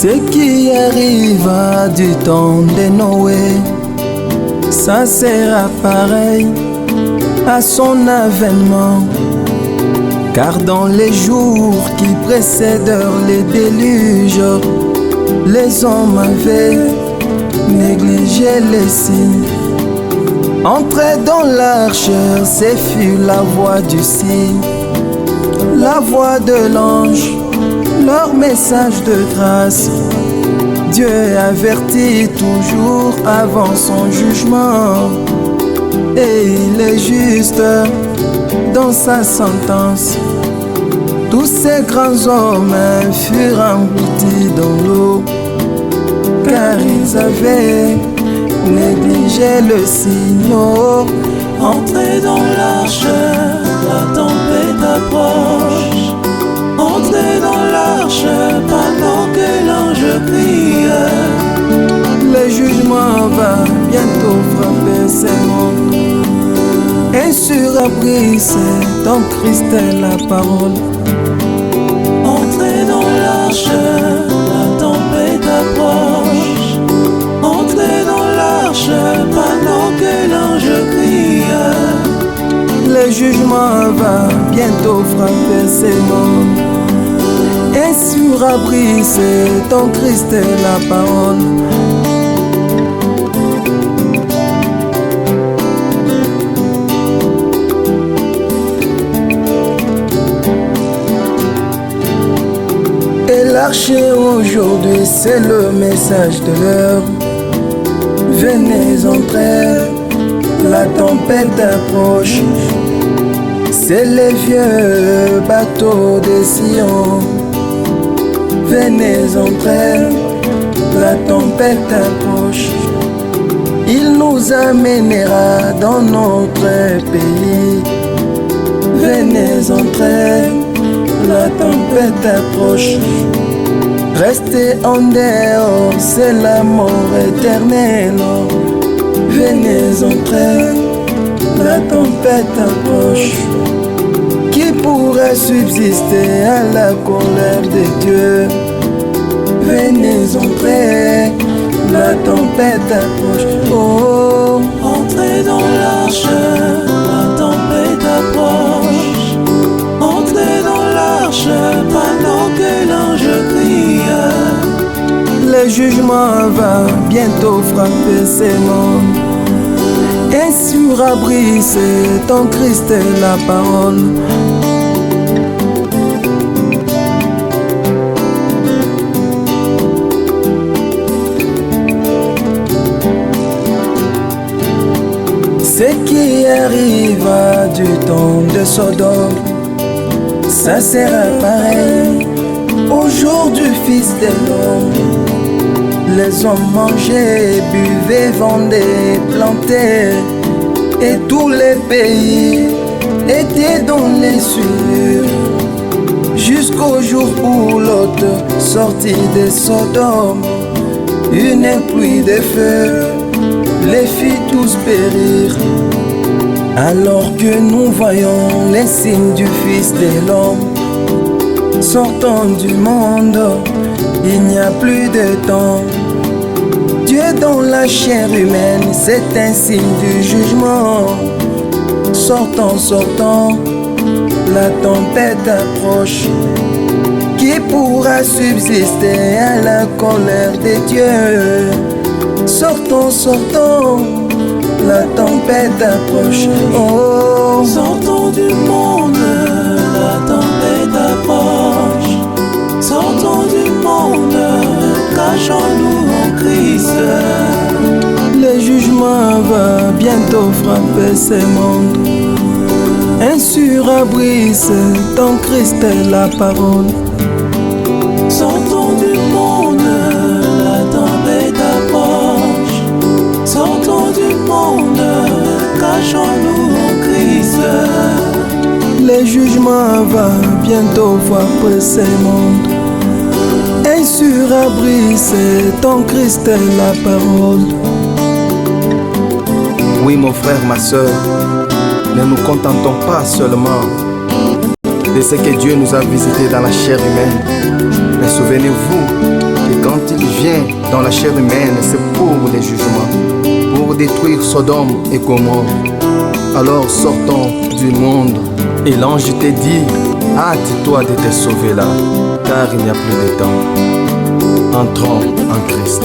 Ce qui arriva du temps de Noé, ça sera pareil à son avènement. Car dans les jours qui précédèrent les déluges, les hommes avaient négligé les signes. Entrer dans l'arche, ce fut la voix du signe, la voix de l'ange, leur message de grâce. Dieu avertit toujours avant son jugement, et il est juste dans sa sentence. Tous ces grands hommes furent engloutis dans l'eau, car ils avaient négligé le signe. Entrez dans l'arche, la tempête approche. Entrez dans l'arche pendant que l'ange crie. Le jugement va bientôt frapper ces mondes. Et sur abri, c'est en Christ est la parole. Entrez dans l'arche, la tempête approche. Entrez dans l'arche pendant que l'ange crie. Le jugement va bientôt frapper ces mondes. Et sur abri, c'est en Christ est la parole. Et l'archer aujourd'hui, c'est le message de l'heure. Venez entrer, la tempête approche. C'est les vieux bateaux de Sion. Venez entrer, la tempête approche. Il nous amènera dans notre pays. Venez entrer, la tempête approche. Restez en dehors, c'est la mort éternelle. Venez entrer, la tempête approche. Qui pourrait subsister à la colère de Dieu? Venez entrer, la tempête approche. Oh, entrez dans l'arche, la tempête approche. Entrez dans l'arche pendant que l'ange crie. Le jugement va bientôt frapper ces mondes. Et sur abri, c'est en Christ est la parole. Ce qui arriva du temps de Sodome, ça sera pareil au jour du Fils de l'homme. Les hommes mangeaient, buvaient, vendaient, plantaient, et tous les pays étaient dans les souillures. Jusqu'au jour où Lot sortit de Sodome, une pluie de feu les fit tous périr. Alors que nous voyons les signes du Fils de l'homme sortant du monde, il n'y a plus de temps. Dieu dans la chair humaine, c'est un signe du jugement. Sortant, sortant, la tempête approche. Qui pourra subsister à la colère de Dieu? Sortons, sortons, la tempête approche. Oh, sortons du monde, la tempête approche. Sortons du monde, cachons-nous en Christ. Le jugement va bientôt frapper ces mondes. Un sur-abri, c'est en Christ est la parole. Sortons du monde, la tempête approche. Sortons du monde, cachons-nous en Christ. Le jugement va bientôt frapper ces mondes. Un sur-abri, c'est en Christ est la parole. Oui mon frère, ma soeur, ne nous contentons pas seulement de ce que Dieu nous a visité dans la chair humaine, mais souvenez-vous que quand vient dans la chair humaine, c'est pour les jugements, pour détruire Sodome et Gomorrhe. Alors sortons du monde. Et l'ange te dit, hâte-toi de te sauver là, car il n'y a plus de temps. Entrons en Christ.